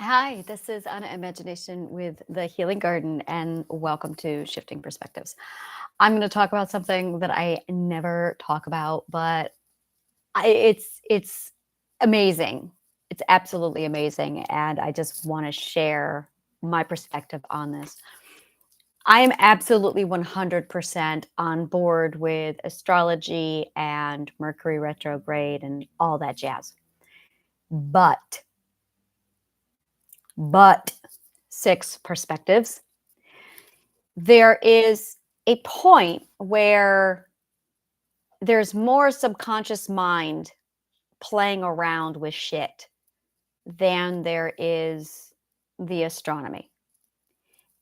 Hi, this is Anna Imagination with the Healing Garden, and welcome to Shifting Perspectives. I'm going to talk about something that I never talk about, but it's amazing. It's absolutely amazing, and I just want to share my perspective on this. I am absolutely 100% on board with astrology and Mercury retrograde and all that jazz. But, but, six perspectives. There is a point where there's more subconscious mind playing around with shit than there is the astronomy.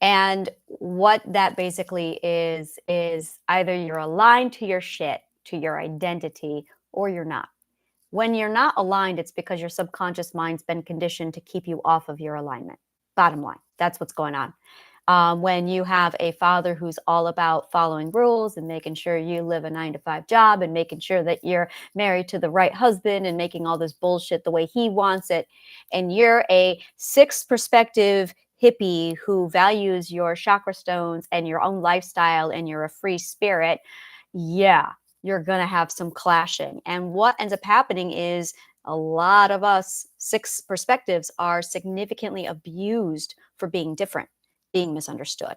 And what that basically is either you're aligned to your shit, to your identity, or you're not. When you're not aligned, it's because your subconscious mind's been conditioned to keep you off of your alignment. Bottom line, that's what's going on. When you have a father who's all about following rules and making sure you live a 9 to 5 job and making sure that you're married to the right husband and making all this bullshit the way he wants it, and you're a sixth perspective hippie who values your chakra stones and your own lifestyle and you're a free spirit, yeah, you're going to have some clashing. And what ends up happening is a lot of us six perspectives are significantly abused for being different, being misunderstood.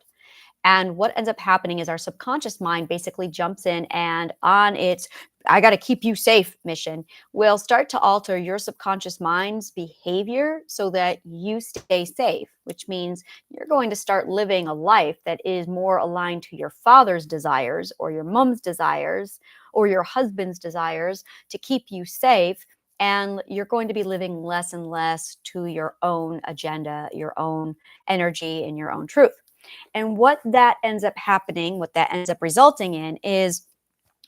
And what ends up happening is our subconscious mind basically jumps in and on its I got to keep you safe mission will start to alter your subconscious mind's behavior so that you stay safe, which means you're going to start living a life that is more aligned to your father's desires or your mom's desires or your husband's desires to keep you safe. And you're going to be living less and less to your own agenda, your own energy, and your own truth. And what that ends up happening, what that ends up resulting in is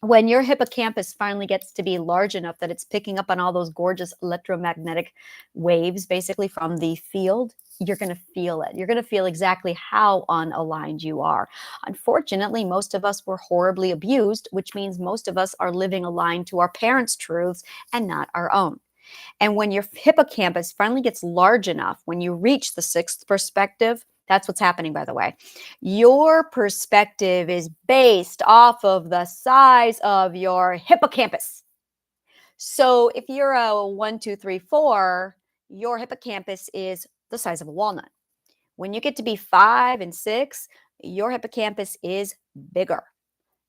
when your hippocampus finally gets to be large enough that it's picking up on all those gorgeous electromagnetic waves, basically from the field, you're going to feel it. You're going to feel exactly how unaligned you are. Unfortunately, most of us were horribly abused, which means most of us are living aligned to our parents' truths and not our own. And when your hippocampus finally gets large enough, when you reach the sixth perspective, that's what's happening, by the way. Your perspective is based off of the size of your hippocampus. So if you're a 1, 2, 3, 4, your hippocampus is the size of a walnut. When you get to be 5 and 6, your hippocampus is bigger.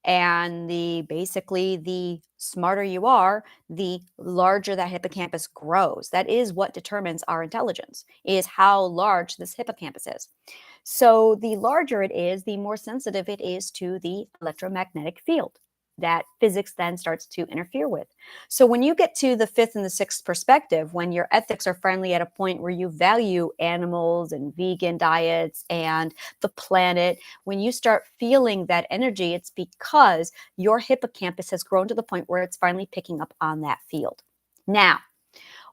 And the smarter you are, the larger that hippocampus grows. That is what determines our intelligence, is how large this hippocampus is. So the larger it is, the more sensitive it is to the electromagnetic field that physics then starts to interfere with. So when you get to the fifth and the sixth perspective, when your ethics are finally at a point where you value animals and vegan diets and the planet, when you start feeling that energy, it's because your hippocampus has grown to the point where it's finally picking up on that field. Now,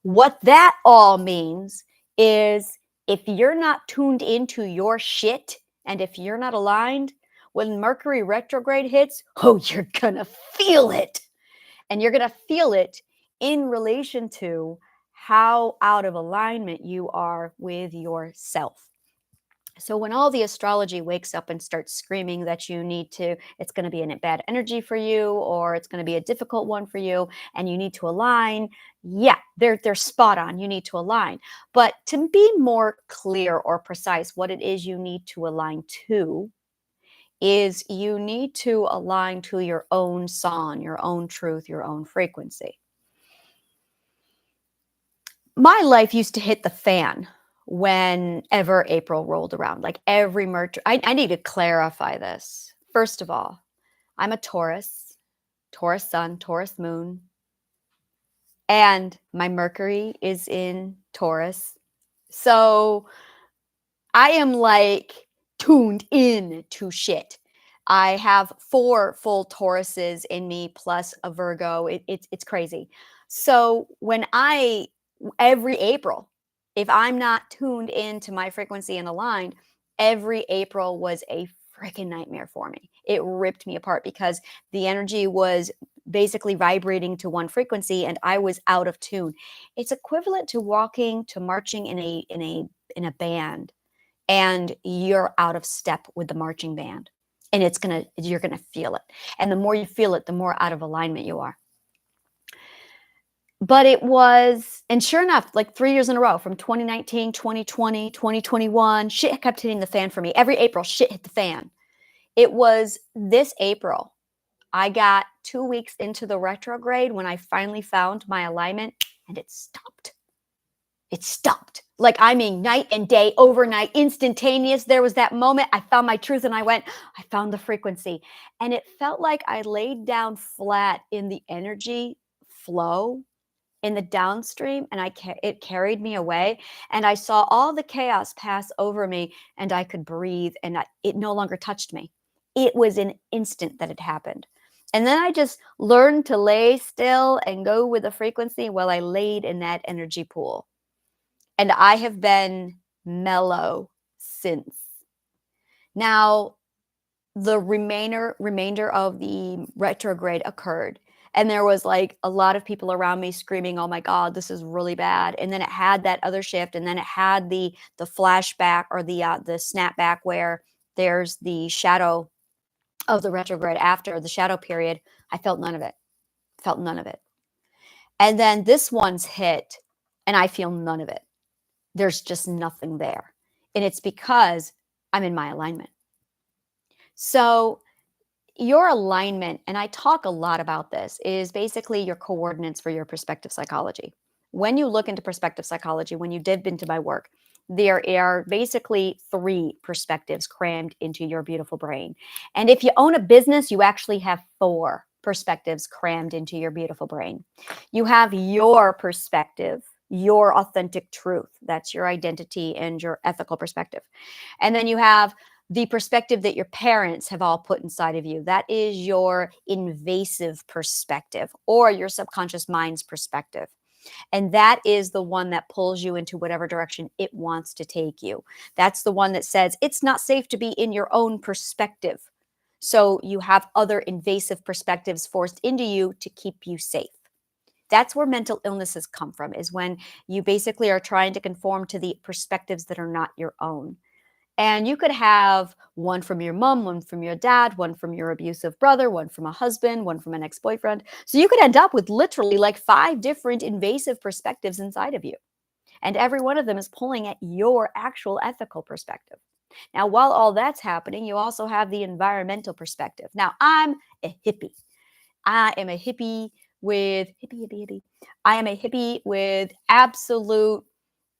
what that all means is if you're not tuned into your shit and if you're not aligned, when Mercury retrograde hits, oh, you're going to feel it. And you're going to feel it in relation to how out of alignment you are with yourself. So when all the astrology wakes up and starts screaming that you need to, it's going to be a bad energy for you, or it's going to be a difficult one for you, and you need to align. Yeah, they're spot on. You need to align. But to be more clear or precise, what it is you need to align to is you need to align to your own song, your own truth, your own frequency. My life used to hit the fan whenever April rolled around, like every Mercury. I need to clarify this. First of all, I'm a Taurus, Taurus sun, Taurus moon, and my Mercury is in Taurus. So I am like tuned in to shit. I have 4 full Tauruses in me plus a Virgo. It's crazy. So when every April, if I'm not tuned into my frequency and aligned, every April was a freaking nightmare for me. It ripped me apart because the energy was basically vibrating to one frequency and I was out of tune. It's equivalent to walking to marching in a in a band and you're out of step with the marching band. And you're gonna feel it. And the more you feel it, the more out of alignment you are. But it was, and sure enough, like 3 years in a row, from 2019, 2020, 2021, shit kept hitting the fan for me. Every April, shit hit the fan. It was this April. I got 2 weeks into the retrograde when I finally found my alignment, and it stopped. It stopped. Like, I mean, night and day, overnight, instantaneous. There was that moment I found my truth and I found the frequency. And it felt like I laid down flat in the energy flow in the downstream, and it carried me away, and I saw all the chaos pass over me, and I could breathe, and it no longer touched me. It was an instant that it happened. And then I just learned to lay still and go with the frequency while I laid in that energy pool. And I have been mellow since. Now, the remainder of the retrograde occurred, and there was like a lot of people around me screaming, "Oh my God, this is really bad!" And then it had that other shift, and then it had the flashback or the snapback where there's the shadow of the retrograde after the shadow period. I felt none of it. Felt none of it. And then this one's hit, and I feel none of it. There's just nothing there, and it's because I'm in my alignment. So your alignment, and I talk a lot about this, is basically your coordinates for your perspective psychology. When you look into perspective psychology, when you dip into my work, there are basically 3 perspectives crammed into your beautiful brain. And if you own a business, you actually have 4 perspectives crammed into your beautiful brain. You have your perspective, your authentic truth. That's your identity and your ethical perspective. And then you have the perspective that your parents have all put inside of you. That is your invasive perspective or your subconscious mind's perspective. And that is the one that pulls you into whatever direction it wants to take you. That's the one that says it's not safe to be in your own perspective. So you have other invasive perspectives forced into you to keep you safe. That's where mental illnesses come from, is when you basically are trying to conform to the perspectives that are not your own. And you could have one from your mom, one from your dad, one from your abusive brother, one from a husband, one from an ex-boyfriend. So you could end up with literally like 5 different invasive perspectives inside of you. And every one of them is pulling at your actual ethical perspective. Now, while all that's happening, you also have the environmental perspective. Now, I'm a hippie. I am a hippie with hippie. I am a hippie with absolute,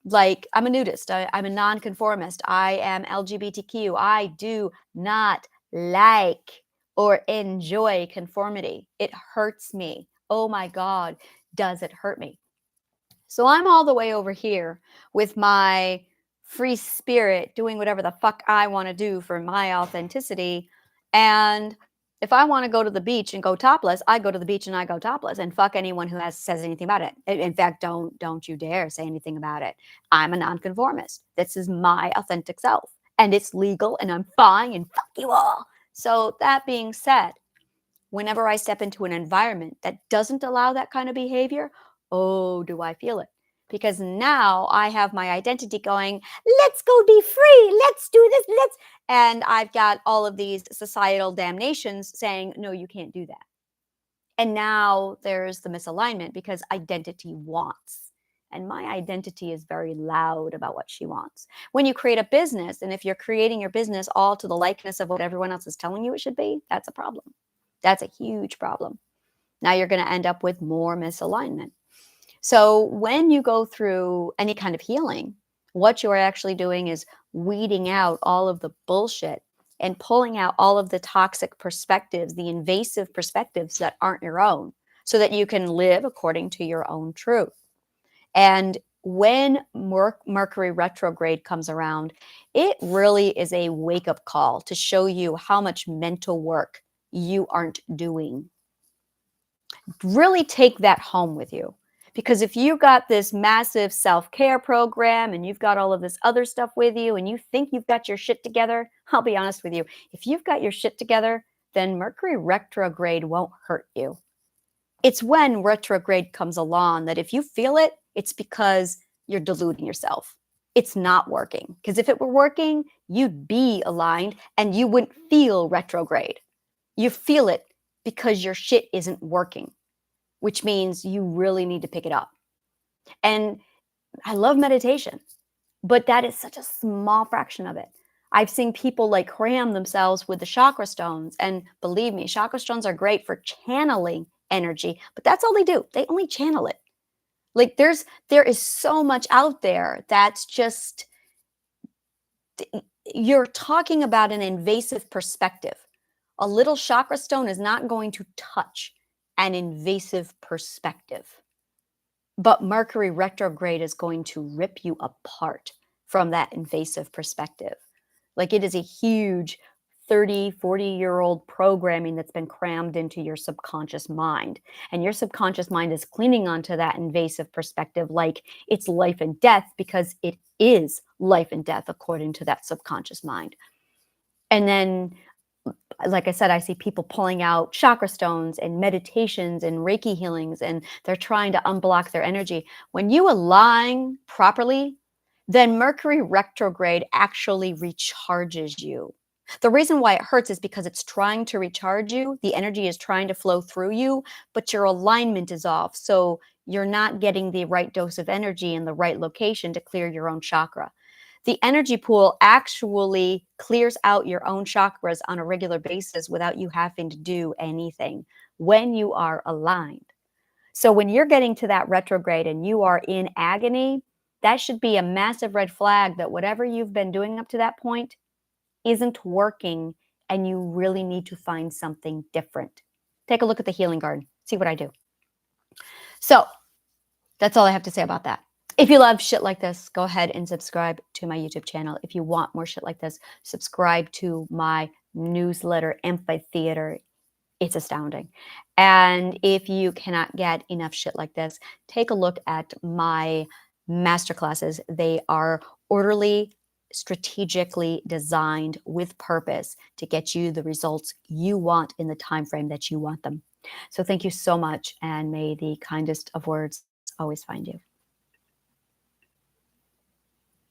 like, I'm a nudist. I'm a nonconformist. I am LGBTQ. I do not like or enjoy conformity. It hurts me. Oh my God, does it hurt me? So I'm all the way over here with my free spirit doing whatever the fuck I want to do for my authenticity. And if I want to go to the beach and go topless, I go to the beach and I go topless and fuck anyone who says anything about it. In fact, don't you dare say anything about it. I'm a nonconformist. This is my authentic self, and it's legal, and I'm fine, and fuck you all. So that being said, whenever I step into an environment that doesn't allow that kind of behavior, oh, do I feel it? Because now I have my identity going, let's go be free, let's do this, and I've got all of these societal damnations saying, no, you can't do that. And now there's the misalignment because identity wants. And my identity is very loud about what she wants. When you create a business, and if you're creating your business all to the likeness of what everyone else is telling you it should be, that's a problem. That's a huge problem. Now you're going to end up with more misalignment. So when you go through any kind of healing, what you are actually doing is weeding out all of the bullshit and pulling out all of the toxic perspectives, the invasive perspectives that aren't your own, so that you can live according to your own truth. And when Mercury retrograde comes around, it really is a wake-up call to show you how much mental work you aren't doing. Really take that home with you. Because if you got this massive self-care program and you've got all of this other stuff with you and you think you've got your shit together, I'll be honest with you. If you've got your shit together, then Mercury retrograde won't hurt you. It's when retrograde comes along that if you feel it, it's because you're deluding yourself. it's not working. Because if it were working, you'd be aligned and you wouldn't feel retrograde. You feel it because your shit isn't working, which means you really need to pick it up. And I love meditation, but that is such a small fraction of it. I've seen people like cram themselves with the chakra stones. And believe me, chakra stones are great for channeling energy, but that's all they do. They only channel it. Like there is so much out there that's just you're talking about an invasive perspective. A little chakra stone is not going to touch an invasive perspective. But Mercury retrograde is going to rip you apart from that invasive perspective. Like it is a huge 30, 40-year-old programming that's been crammed into your subconscious mind. And your subconscious mind is clinging onto that invasive perspective like it's life and death, because it is life and death according to that subconscious mind. And then, like I said, I see people pulling out chakra stones and meditations and Reiki healings, and they're trying to unblock their energy. When you align properly, then Mercury retrograde actually recharges you. The reason why it hurts is because it's trying to recharge you. The energy is trying to flow through you, but your alignment is off. So you're not getting the right dose of energy in the right location to clear your own chakra. The energy pool actually clears out your own chakras on a regular basis without you having to do anything when you are aligned. So when you're getting to that retrograde and you are in agony, that should be a massive red flag that whatever you've been doing up to that point isn't working and you really need to find something different. Take a look at the healing garden. See what I do. So that's all I have to say about that. If you love shit like this, go ahead and subscribe to my YouTube channel. If you want more shit like this, subscribe to my newsletter, Amphitheater. It's astounding. And if you cannot get enough shit like this, take a look at my masterclasses. They are orderly, strategically designed with purpose to get you the results you want in the time frame that you want them. So thank you so much, and may the kindest of words always find you.